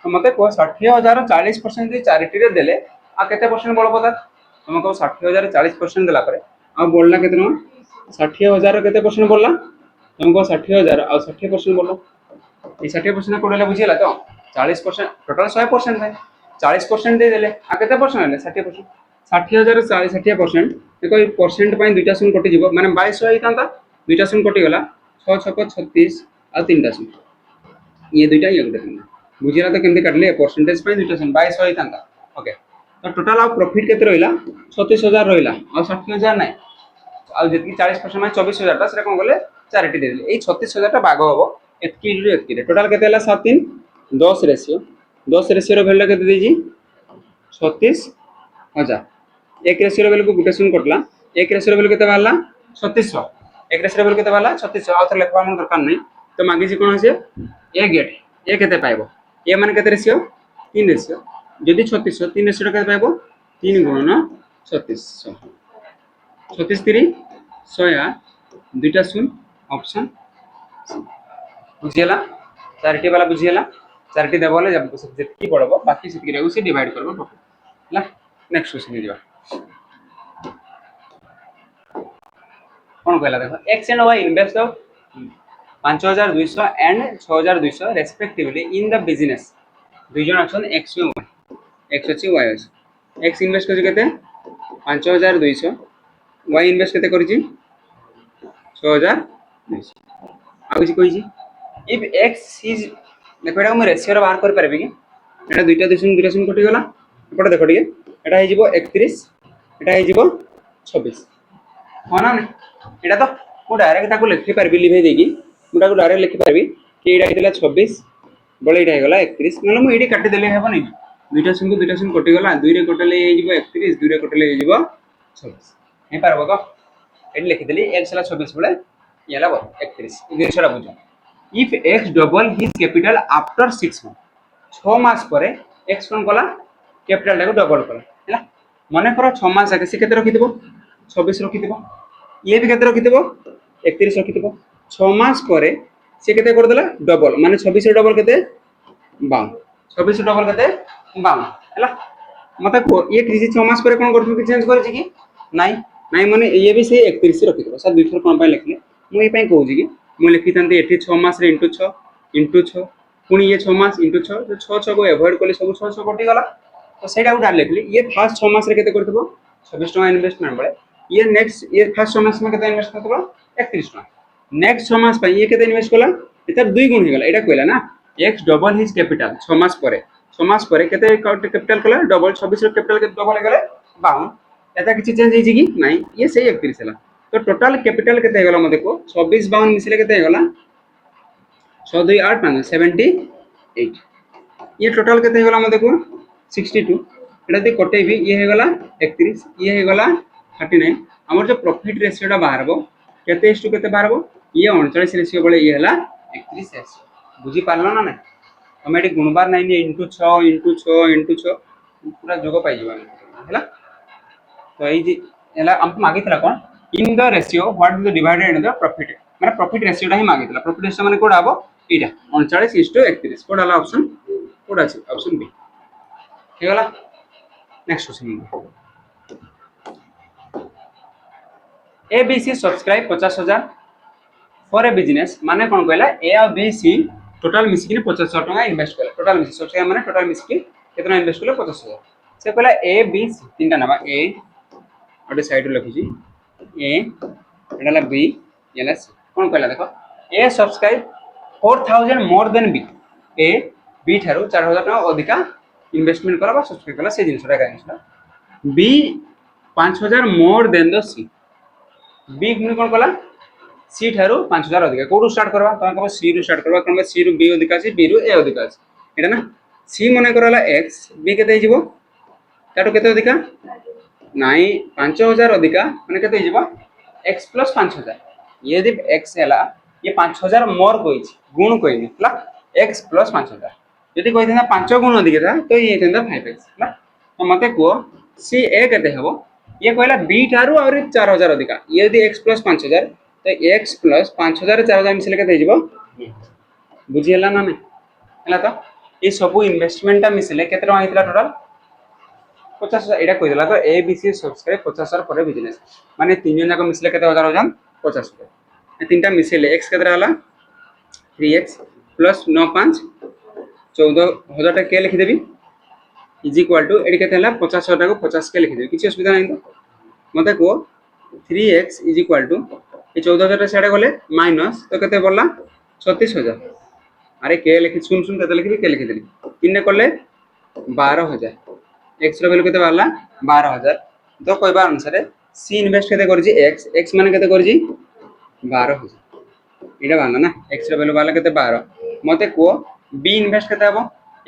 तो मते को 60000 40% दे चैरिटी रे देले आ केते परसेंट बळबो ता तुम को 60000 40% देला परे आ बोलला केते न 60000 केते परसेंट बोलला तुमको 60000 और 60% बोलो ये 60% कोडला बुझिला तो 40% टोटल 100% है 40% दे देले आ केते परसेंट है 60% 60000 60% देखो परसेंट पई दुईटा सुन कटि जीवो माने 2200 होइतांता दुईटा सुन कटि गला 6 6 36 आ तीनटा सुन ये दुईटा ये गुटे सुन बुझिला तो केमते काटले परसेंटेज पई दुईटा सुन 2200 होइतांता ओके तो टोटल आ प्रॉफिट केते रहिला 36000 रहिला और 60000 नै आ जेतकी 40% में 24000 ता सेटा कोन गले चैरिटी दे देले ए 36000 टा भाग होबो एतकी रे एतकी टोटल केते हला 7 3 10 रेशियो रो वैल्यू केते देजी 36000 एक रेशियो रो वैल्यू को गुटे सुन कटला एक रेशियो रो वैल्यू केते बाहरला 3600 एक रेशियो रो वैल्यू केते बाहरला 3600 आ त लेखबा मन दरकार नै तो मागे जी कोन আছে ए गेट ए केते पाइबो ए मान केते रेशियो 3 रेशियो जदी 3600 3 रेशियो केते पाइबो 3 गुणन 3600 36 3 100 दुईटा सुन ऑप्शन बुझियला चैरिटी वाला बुझियला चैरिटी देबले जब जेतकी पड़बो बाकी सेतकी रे उसे डिवाइड करबो प्रॉफिट ला नेक्स्ट क्वेश्चन दिबा कोन कहला देखो x and y invest of 5200 and 6200 respectively in the business दुई जन अछन x और y x अछि y अछि x इन्वेस्ट कर केते 5200 y इन्वेस्ट केते करछि 6200 आ किछि कहि छी इफ x इज देखो एटा हम रेशियो रे बाहर कर परबे कि एटा दुईटा दुईटा कटि गला एपटे देखो ठीक एटा हे जिवो 31 एटा हे जिवो 26 हो ना एटा तो मु डायरेक्ट ताको लिखि परबी लिभे देगी मु ताको डायरेक्ट लिखि परबी कि एटा हेतला 26 बळे एटा हे गला 31 नले मु एडी काटि देले हेबो नै दुईटा सुन कटि गला दुई रे कटले हे जिवो 31 दुई रे कटले हे जिवो 26 हे परबो तो एडी लिखि देली x ला 26 बळे येला 31 इने छडा बुझो if x double his capital after 6 months 6 मास परे x कोन कला कैपिटल टाको डबल कला हैला माने कर 6 मास आके से केते रखि देबो 26 रखि देबो ये भी केते रखि देबो 31 रखि देबो 6 मास परे से केते कर देला डबल माने 26 रे डबल केते 52 26 रे डबल केते 52 हैला मते को ये किसी 6 मास परे कोन करथु कि चेंज कर छी कि नाही माने ये भी से 31 रखि देबो सर दुई थर कोन पय लिखले मु ए पय कहू छी कि मु लिखि तंते एठी 6 मास रे इंटू 6 पुनी ये 6 मास इंटू 6 तो 6 को अवॉइड करले सब 6 कटि गला तो सेटा उठा लिखली ये फर्स्ट 6 मास रे केते करथबो 26 टका इन्वेस्टमेंट बळे ये नेक्स्ट ये फर्स्ट 6 मास में केते इन्वेस्ट करथबो 31 टका नेक्स्ट 6 मास पय ये केते इन्वेस्ट कला एता दुई गुण हे गला एटा कहला ना x डबल हिज कैपिटल 6 मास परे केते कैपिटल कला डबल 26 रे कैपिटल केते डबल हे गले 52 एता किछि चेंज हे जी कि नाही ये सही 31 हला तो टोटल कैपिटल केते गला म देखो 26 52 मिसले केते गला 100 2 8 5 78 ये टोटल केते गला म देखो 62 एटा दे कटे भी ये हे गला 31 ये हे गला 39 हमर जो प्रॉफिट रेशियो टा बाहरबो केते इस टू केते बाहरबो ये 39 रेशियो बळे ये हला 31 रेशियो बुझी पारलो ना हम गुणबार नहीं इंटू 6 पूरा जोग पाई जीवा हैला तो এই যে এলা हम मागितला कोन in the ratio what is the divided in the profit माने प्रॉफिट रेशियो टा ही मागितला प्रॉफिट रेशियो माने कोड आबो एटा 39:31 कोड आला ऑप्शन कोड अछि ऑप्शन बी हे गला next question A B C subscribe 50000 for a business माने कोन कहला ए और बी सी टोटल मिसकी 50000 टका इन्वेस्ट कला टोटल मिसकी सब्सक्राइब माने टोटल मिसकी केतना इन्वेस्ट कला 50000 से कहला ए बी सी तीनटा नामा ए ओटे साइड रे लिखि ए एडाला बी एला सी कोन कहला देखो A subscribe 4000 more than B A B थारो 4000 टका अधिका इन्वेस्टमेंट करबा सब्सक्राइब कला से जिनसटा गाइसला B 5000 more than the C B पुणी कौन कला सी ठारू 5000 अधिका कौटू स्टार्ट करवा तुम कह सी रु स्टार्ट करवा कौन सी रु बी अधिका अच्छी बी रु ए अधिका अच्छी एटा ना सी मन कर एक्स बी के ताठू के अधिका नाई 5000 अधिका मैंने के एक्स प्लस 5000 ये यदि एक्स है ये 5000 मोर कोई गुण कोई है एक्स प्लस 5000 यदि कही था 5 गुण अधिक था तो ये था 5x है तो मत कह सी ए के हम ये कहला बी ठारू आ 4000 अधिका ये यदि एक्स प्लस 5000 तो एक्स प्लस 5000 4000 मिसले के बुझीगला ना नहीं तो ये सब इन्वेस्टमेंट मिसले के टोटाल 50,000 यहाँ कहीदेला तो ए बी सी सब्सक्राइब 50,000 पर बिजनेस माने 3 जन जाक मिसले के 1000 50,000 तीन मिसले एक्स के 3x प्लस 9 5 14,000 के लिखिदेवी इज इक्वाल टू ये के 50,000 को 50 के लिखिदेवी किसी असुविधा नहीं तो मत कह 3x इज इक्वाल टू ये 14,000 सियाड़े गले माइनस तो के पड़ा 36,000 अरे के लिखी शुन शुन के लिखी के लिखिदेली 3 कले 12,000 एक्स वैल्यू के 12,000 तो कहवा अनुसार सी इन्वेस्ट के एक्स एक्स मान के 12,000 ये बाहर ना एक्स वैल्यू बाहर के 12 मत कह बी इन्वेस्ट के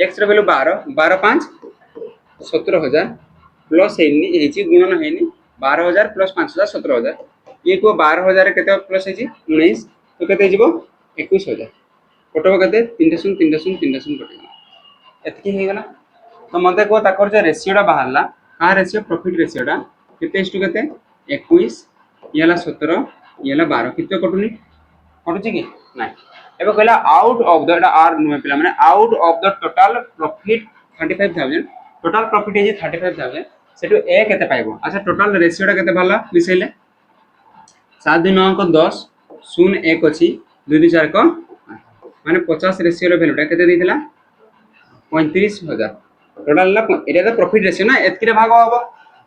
एक्स वैल्यू 12 12 5 17,000 प्लस गुणन है 12,000 प्लस 5,000 17,000 ये को 12,000 के प्लस 19 तो के 21,000 कटब के 3 शून्य 3 शून्य 3 शून्य कटगला एति होगा तो मत कह ताकर जो रेसीओटा बाहर क्या रेसीओ प्रॉफिट रेसीओटा के 21 ये 17 ये 12 कितने कटुनी कटुची कि ना एवं कहला आउट ऑफ द आर नुहे पिला माने out of the total profit 35,000 total profit है 35,000 सेटू ए केते पाइबो अच्छा टोटल रेशियोटा केते भाला मिसैले 7 2 9 को 10 0 1 अछि 2 2 4 को माने 50 रेशियो रो वैल्यूटा केते देथिला 35,000 टोटल ला एटा तो प्रॉफिट रेशियो ना एतकिरे भाग हबो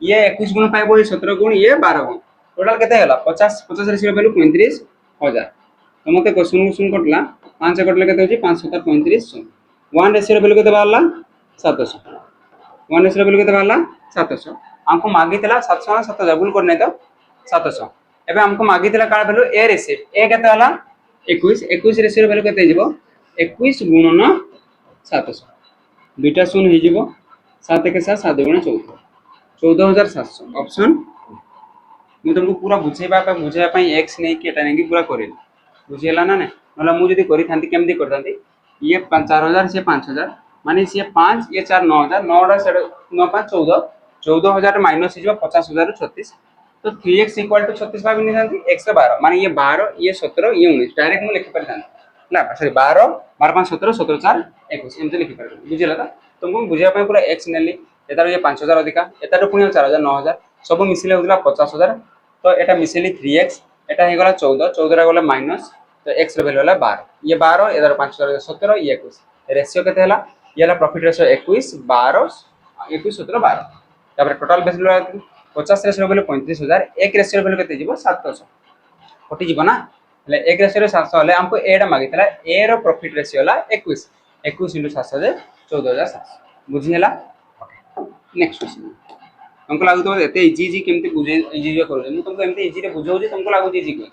ये 21 गुण पाइबो ये 17 गुण ये 12 गुण टोटल केते होला 50 रेशियो रो वैल्यू 35,000 तो मते को 0 0 कटला 5 कटले केते होची 5 7 35 1 रेशियो रो वैल्यू केते बाहरला 700 1 रेशियो रो वैल्यू केते बाहरला 700 हमको मागितला 700 7000 भूल करने तो 700 एबे हमको मागितला का वैल्यू ए रेशियो ए केते होला 21 21 रेशियो रो वैल्यू केते हिजबो 21 गुणन 700 दुईटा शून्य हो जीवो 7 के साथ 7 गुण 14 14,700 ऑप्शन मैं तुमको पूरा बुझेबा एक्स नहीं कि एटा नहीं पूरा करेल बुझीगला ना ना ना मुझे करी था केमती करता ये 4,000 से 5,000 माने सी 5 ये 4 9,000 9 5 14 14,000 माइनस हो 50,000 36 तो 3x इक्वल टू 36 भाग नहीं एक्स 12 माने ये 12 ये 17 ये 19 डायरेक्ट मुझे लिखि पारि ना सॉरी 12 12 5 17 17 4 21 एमती लिखि पारि बुझिला तो तुमको बुझिया पूरा एक्स नेली एतार ये 5,000 अधिका एतार पुणी 4,000 9,000 सब मिसिले होतला 50,000 तो एटा मिसेली 3x एटा हे गला 14 14 गला माइनस तो x रो वैल्यू होला 12 ये 12 एदार 5,000 17 ये 21 रेशियो केते हला ये हला प्रॉफिट रेशियो 21 12 21 17 12 तापर टोटल वैल्यू 50 रेशियो वैल्यू 35,000 एक रेशियो वैल्यू केते जीवो 700 कटि जीवो ना ले एक रेशियो 700 हले हमको एटा मागितला ए रो प्रॉफिट रेशियो हला 21 21 * 700 14,700 बुझिहला नेक्स्ट क्वेश्चन तुमको लागु तो एते इजी केमती बुझे इजी करू मैं तुमको एमती इजी रे बुझाऊ जे तुमको लागु इजी कोइ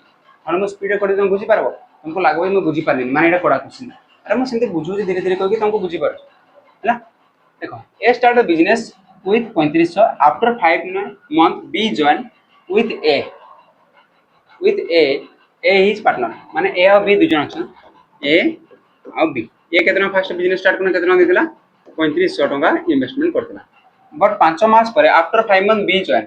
और मैं स्पीड कर तुम बुझी पारबो तुमको लागो मैं बुझी पारनी माने एटा कोडा क्वेश्चन अरे मैं सेंते बुझू जे धीरे धीरे कहि तुमको बुझी पार हैला देखो A start a business with 3500 after 5 month B join with A his partner माने ए और बी दु जन छन ए और बी ए केतना फर्स्ट बिजनेस स्टार्ट करना केतना देतिला 3500 टका इन्वेस्टमेंट करतिला बट 5 मास पर after 5 month B join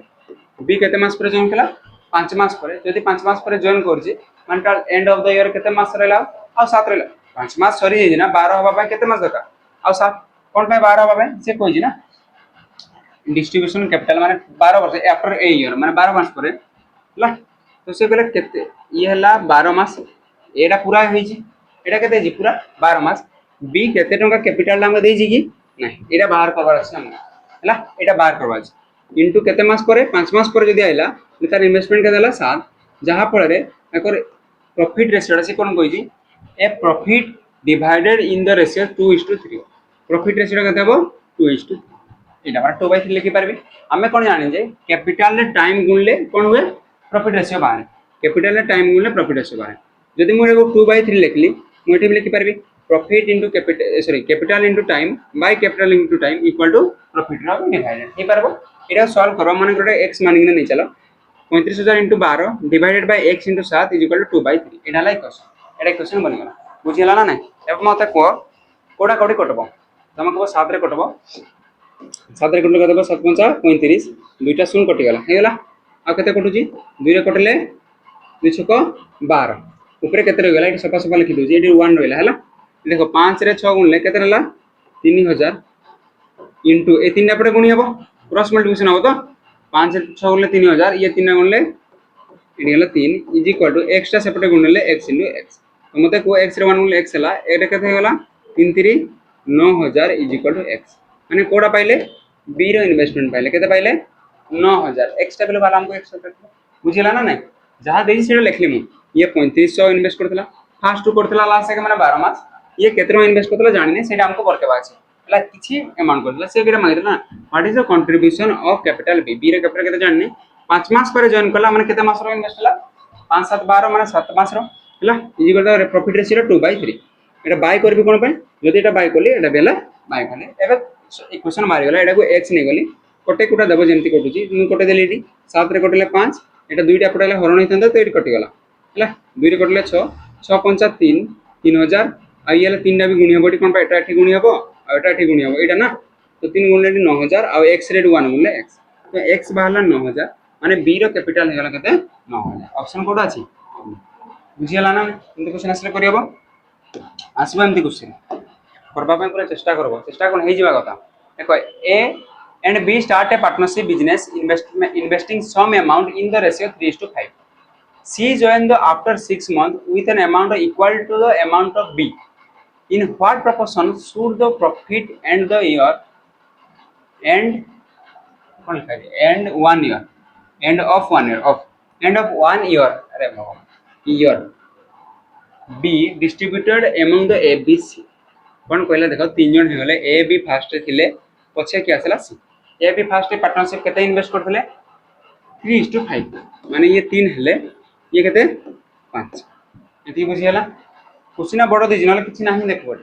B केते मास पर जॉइन केला 5 मास पर यदि 5 मास पर जॉइन करछि माने एंड ऑफ द ईयर केते मास रहला आ 7 रहला 5 मास सरी जे ना 12 होबा पय केते मास दरकार आ 7 कोन पय 12 होबा पय से कोइ जे ना डिस्ट्रीब्यूशन कैपिटल माने 12 वर्ष आफ्टर ए ईयर माने 12 मास पर ला तो से कहले केते ये हला 12 मास एटा पूरा होई छी एटा केते जी पूरा 12 मास बी केते टका कैपिटल हम देई छी कि नहीं एटा बाहर करबार छै हम हला एटा बाहर करबार छै इनटू केते मास पर 5 मास पर जदी आइला तार इन्वेस्टमेंट के देला 7 जहां फल रे एकर प्रॉफिट रेशियो से कोन कोइ छी A profit divided in the ratio 2:3 profit ratio केते हो 2:3 এটা মানে 2/3 লিখি পারবি। আমি কোন জানি যে ক্যাপিটাল রে টাইম গুণলে কোন हुए প্রফিট রেশিও বাহারে, ক্যাপিটাল রে টাইম গুণলে প্রফিট রেশিও বাহারে। যদি মু এটাকে 2/3 লিখলি মু এটি লিখি পারবি profit into capital sorry capital into time by capital into time equal to profit র ডিভাইডেড হই পারবো। এটা সলভ করো মানে করে x মান কিনে নেই চলো 35,000 into 12 divided by x into 7 is equal to 2/3। এটা লাই কোশ্চেন, এটা কোশ্চেন বনি গলা বুঝিলা না নাই। এখন মতে কো কোটা কোটি কটবো তুমি কব 7 রে কটবো 7 রে কটলে কত 7 5 35 দুইটা শূন্য কটি গলা হই গলা। आ केते कटुची 2 रे कटले 2 छक 12 ऊपर केते रह गला एटी सफा सफा लिखि दोजी एटी 1 रहला हला। देखो 5 रे 6 गुणले केते रहला 3000 इनटू ए तीनटा पटे गुणी हबो क्रॉस मल्टीप्लिकेशन हबो तो 5 रे 6 गुणले 3000 ये 3 गुणले एटी हला 3 इज इक्वल टू x टा सेपटे गुणले x इनटू x। तो मते को x रे 1 गुणले x हला एटा केते गला 3 3 9000 इज इक्वल टू x माने कोडा पाइले b रो इन्वेस्टमेंट पाइले केते पाइले 9000 x टा बेले वाला हमको 100 बुझिला ना नहीं जहां देई सेटा लिखली मु ये 3500 इन्वेस्ट करथला फास्ट करथला लास्ट के माने 12 मास ये केतरो इन्वेस्ट करथला जानिने सेटा हमको बरके बाछे हला किछि अमाउंट करथला से केटा मागितला ना what is the contribution of capital B रे कैपिटल केते जानिने 5 मास पर जॉइन करला माने केते मास रो इन्वेस्ट हला 5 7 12 माने 7 मास रो हला is equal to profit ratio 2/3 एटा बाय करबी कोन पे जदि एटा बाय करली एटा बेला बाय करले एबे इक्वेशन मारि गला एटा को x नै गली कोटे कोटा देबो जेंति कटुची मु कोटे देली एटी 7 रे कटले 5 एटा दुईटा पटेले हरण होइतंदा तो एटी कटि गला हला 2 रे कटले 6 6 5 3 3000 आ येले तीनटा भी गुणी हबो एटी कोन पे एटा एठी गुणी हबो आ एटा एठी गुणी हबो एटा ना तो 3 गुणले 9000 आ x रे 1 गुणले x तो x बाहला 9000 माने b रो कैपिटल हे गला केते 9000 ऑप्शन कोड अछि बुझियला ना एंति क्वेश्चन असले करियबो आसबो एंति क्वेश्चन करबा पे पूरा चेष्टा करबो चेष्टा कोन हे जिबा कथा देखो a and B start a partnership business investing some amount in the ratio 3:5. C joined after 6 months with an amount equal to the amount of B. In what proportion should the profit end the year and 1 year end of 1 year of end of 1 year year B distributed among the A B C. कौन कहला देखो तीन जन हे गले A B fast थिले पछे कि आसला C ए भी फास्ट पार्टनरशिप केते इन्वेस्ट करथले 3:5 माने ये 3 हले ये केते 5 एती बुझियला क्वेश्चन बड़ दि जनल किछि नाही देखबो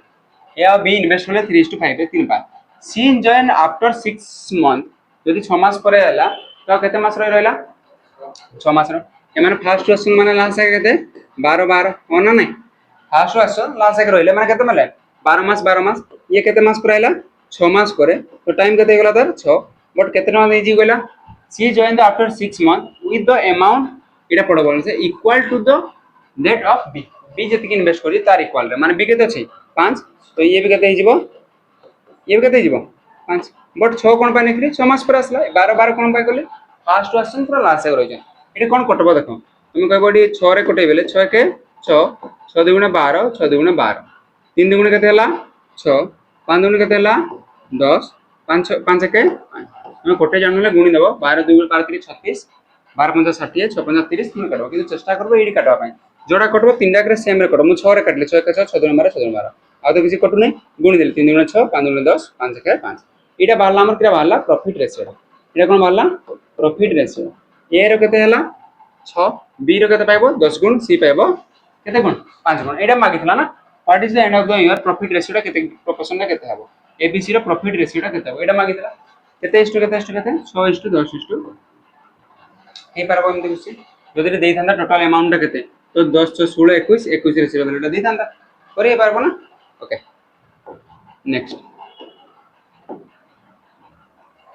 ए आ बी इन्वेस्ट करले 3:5 रे 3 5 सी जॉइन आफ्टर 6 मंथ यदि 6 मास परे हला तो केते मास रहला 6 मास रो ए माने फर्स्ट क्वेश्चन माने लास्ट से केते 12 12 होना नहीं फर्स्ट क्वेश्चन लास्ट से रहले माने केते माले 12 मास ये केते मास रहला 6 मास करे तो टाइम केते गला तार 6 बट केते ना देजी गला C join the after 6 month with the amount एटा पड़ो बोल से equal to the that of B B जति के इन्वेस्ट करी तार इक्वल रे माने बी केते अछि 5 तो ये भी केते हिजबो ये भी केते हिजबो 5 बट 6 कोन पाने करी 6 मास पर असला 12 12 कोन पाए करले फर्स्ट क्वेश्चन पूरा लास्ट से रहि एटी कोन कटबो देखो तुम कहबो डी 6 रे कटे बेले 6 के 6 6 दुगुणे 12 6 दुगुणे 12 3 दुगुणे केते हला 6 5 दुगुणे केते हला 10 5 5 के हम कोटे जानले गुणी देबो 12 2 12 3 36 12 5 60 6 5 30 तुम कटबो किंतु चेष्टा करबो एडी काटवा पय जोडा कटबो तीन डाक रे सेम रे कटबो मु 6 रे काटले 6 के 6 6 12 6 12 आ तो किसी कटु नै गुणी देले 3 दुगुणे 6 5 दुगुणे 10 5 के 5 एटा बारला हमर किरा बारला प्रॉफिट रेशियो एटा कोन बारला प्रॉफिट रेशियो ए रो केते हला 6 बी रो केते पाइबो 10 गुण सी पाइबो केते गुण 5 गुण एटा मागितला ना what is the end of the year profit ratio केते प्रोपोर्शन ना केते हबो एबीसी रो प्रॉफिट रेशियो केते हबो एटा मागितला केते इष्टु केते 6:10 हे परबो एमति कुछ जदि देई थांदा टोटल अमाउंट केते तो 10 16 21 21 रे सिरो देला देई थांदा करे परबो ना okay next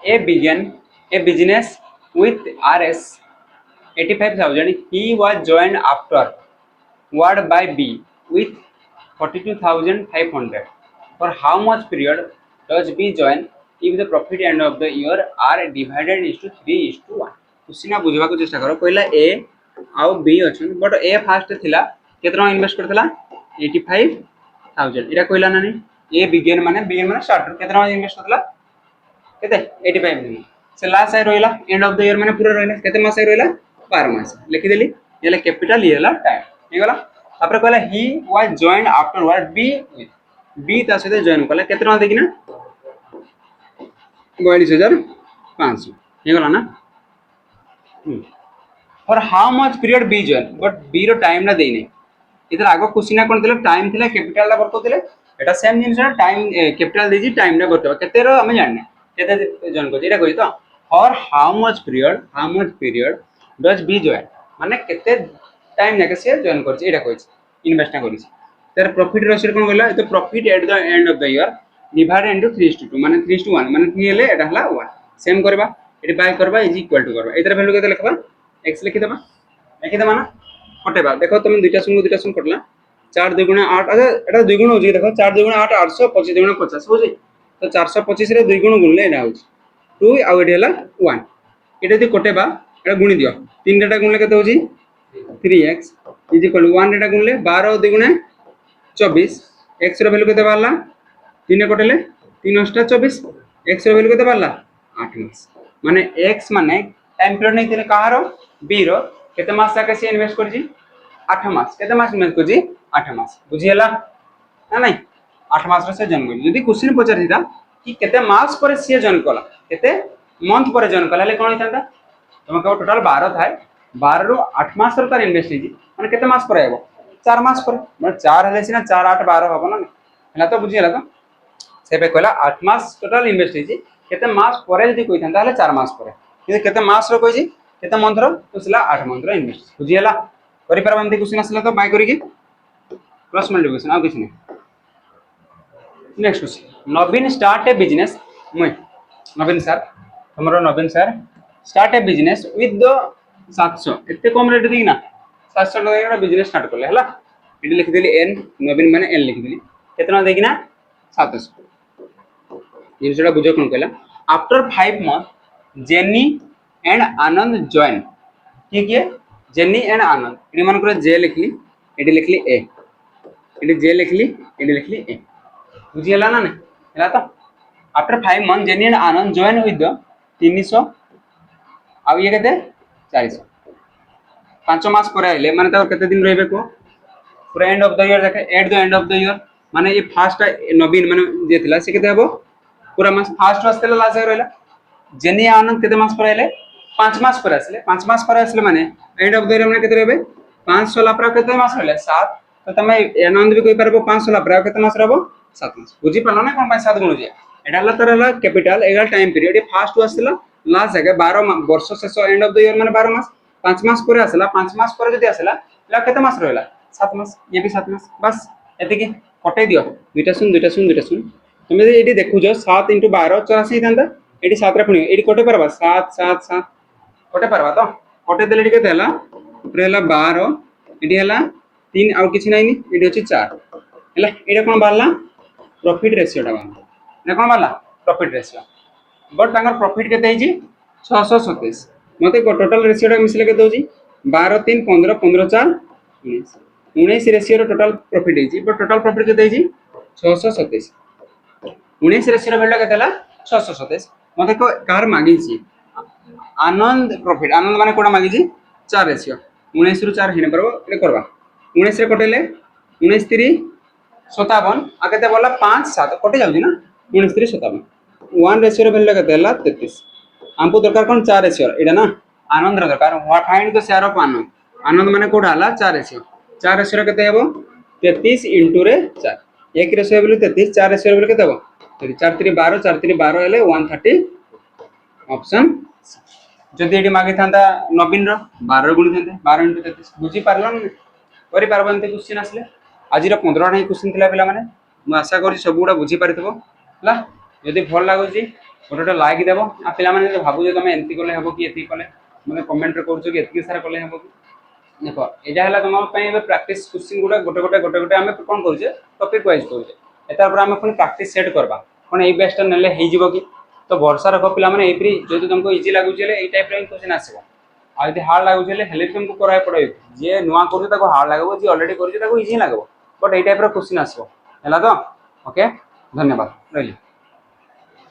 A began a business with Rs 85,000 he was joined afterward by B with 42,500 for how much period does B join if the profit end of the year are divided into 3:1 कुसिना बुझवा को चेष्टा करो पहिला A आउ B अछन but A fast थिला केतना invest करथला 85,000 एटा कहला ना नहीं A बिगन माने स्टार्टर केतना इन्वेस्ट करथला केते 85,000 से लास्ट साइड रोइला एंड ऑफ द ईयर माने पूरा रोइला केते मास रोइला 12 मास लिखि देली येला कैपिटल येला टाइम हे गला तापर कहला he was joined afterward B with B ता सहित जॉइन कला केतना देखिना 42,500 ହେଇଗଲା ନା। For how much period B join but B रो टाइम ना देने इधर आगो क्वेश्चन कोन दिले टाइम थिला कैपिटल ला बरकोतिले एटा सेम जिनिस टाइम कैपिटल देजी टाइम ना बरतो केते रो हम जानने केते जॉइन को एटा कहि तो for how much period does B join माने केते टाइम ना के से जॉइन करछि एटा कहि इन्वेस्ट ना करिछि तर प्रॉफिट रेशियो कोन गला तो profit at the end of the year divide into 3:2 माने 3:1 माने 3 हेले एटा हला 1 सेम करबा एटी बाय करबा इज इक्वल टू करबा इधर वैल्यू केते लिखबा x लिखि देबा ना कटेबा देखो तुम दुईटा शून्य कटला 4 2 गुणा 8 अच्छा एटा 2 गुण हो जी देखो 4 2 गुणा 8 800 25 2 गुणा 50 हो जी तो 425 रे 2 गुण गुणले एटा हो 2 आ एटी हला 1 एटा जि कटेबा एटा गुणी दियो 3 डेटा गुणले केते हो जी 3x इज इक्वल 1 डेटा गुणले 12 2 गुणा 24 x रो वैल्यू केते बारला 3 कटले 3 8 24 x रो वैल्यू केते बारला 8 मास माने x माने टाइम पीरियड नहीं थिले कहारो b रो केते मास जाके से इन्वेस्ट करजी 8 मास केते मास इन्वेस्ट करजी 8 मास बुझी हला ना नहीं 8 मास रे से जन्म करजी यदि क्वेश्चन पचार दिता कि केते मास पर से जन्म कला केते मंथ पर जन्म कला ले कोन हितांता तुम कहो टोटल 12 थाए 12 रो 8 मास रो तार इन्वेस्ट हिजी माने केते मास पर आबो 4 मास पर माने 4 हेले सिना 4 8 12 हबो ना हला तो बुझी हला तो से पे कहला 8 मास टोटल इन्वेस्ट हिजी केते मास पर यदि कोइ थांता हले 4 मास पर ये केते मास रो कहजी केते मंथ रो तुसला 8 मंथ रो इन्वेस्ट बुझी हला करि परबा एमती क्वेश्चन आसला तो बाय करी के क्रॉस मल्टीप्लिकेशन आ किछ नै next question Naveen start a business मैं Naveen sir start a business with the 700 एते कम रेट दी ना 700 टका का बिजनेस स्टार्ट करले हला इडी लिख देली n नवीन माने n लिख देली केतना देगी ना 700 जिनसेटा बुझो कोन कहला after 5 month jenny and Anand join किए जेनी एंड आनंद इडी मन करे जे लिखली इडी लिखली ए इडी जे लिखली इडी लिखली ए बुझी हला ना हला तो after 5 month jenny and Anand join with the 300 आ ये केते 400 5 मास पर आइले माने त केते दिन रहबे को पूरा एंड ऑफ द ईयर देखे at the end of the year माने ये फर्स्ट नवीन माने जे थिला से केते हबो पूरा मास फर्स्ट आस्तेला लास्ट रहला जेनी आनंद केते मास पर आइले 5 मास पर आसले 5 मास पर आसले माने एंड ऑफ द ईयर माने केते रहबे 500 ला पर केते मास रहले 7 तो तमे आनंद भी कोइ परबो 500 ला पर केते मास रहबो 7 मास बुझी पड़लो ना कोन 7 गुण जे एडा ला तरला कैपिटल एगा टाइम पीरियड ये फर्स्ट आसला लास्ट जगह 12 वर्ष शेष एंड ऑफ द ईयर माने 12 मास 5 मास पर आसला 5 मास पर जदी आसला ला केते मास रहला 7 मास ये भी 7 मास बस एते की कटै दियो दुइटा सुन तुम एडी देखु जो 7 * 12 84 थांदा एडी 7 रे पुनी एडी कटै परबा 7 7 7 कटे परबा तो कटे देले टिके देला ऊपर हला 12 एडी हला 3 आउ किछि नाइनी एडी होछि 4 हला एडा कोन बारला प्रॉफिट रेशियो टा बारला एडा कोन बारला प्रॉफिट रेशियो बट तांगर प्रॉफिट केते हिजी 627 मते को टोटल रेशियो टा मिसले केते होछि 12 3 15 15 4 19 19 रेशियो रो टोटल प्रॉफिट हिजी बट टोटल प्रॉफिट केते हिजी 627 19 रेशियो रो वैल्यू केते हला 627 मते को कार मागी छी आनंद प्रॉफिट आनंद माने कोडा मागी जी 4 रेशियो 19 रु 4 हिने परबो ए करबा 19 रे कटेले 19 3 57 आ केते बोला 5 7 कटे जाउ ना 19 3 57 1 रेशियो रे वैल्यू केते हला 33 हमको दरकार कोन 4 रेशियो एडा ना आनंद रे दरकार what find the share of आनंद आनंद माने कोडा हला 4 रेशियो रे केते हेबो 33 * रे 4 1 रेशियो वैल्यू 33 4 रेशियो वैल्यू केते हेबो 4 3 12 4 3 12 हेले 130 ऑप्शन जदि एडी मागे थांता नवीन रो 12 गुणी थांते 12 * 33 बुझी पारलन करि पारबनते क्वेश्चन आसले आज रो 15 टा क्वेश्चन थिला पिला माने म आशा करी सब गुडा बुझी पारितबो हला जदि भल लागो जी गोटे लाइक देबो आ पिला माने जे भाबु जे तमे एंती कोले हबो कि एती कोले माने कमेंट रे करछो कि एती सारा कोले हबो कि देखो एजा हला तम पई प्रैक्टिस क्वेश्चन गुडा गोटे हम कोन करछे टॉपिक वाइज करछे एता पर हम अपन प्रैक्टिस सेट करबा कोन ए बेस्ट नेले हे जिवो कि तो भरोसा रखो पिला माने एप्री जदि तुमको इजी लागु छले ए टाइप रे क्वेश्चन आसीबो आ यदि हार्ड लागु छले हेले तुमको कराय पड़ो जे नुवा करू ताको हार्ड लागबो जे ऑलरेडी करू ताको इजी लागबो बट ए टाइप रो क्वेश्चन आसीबो हला तो ओके धन्यवाद रहली।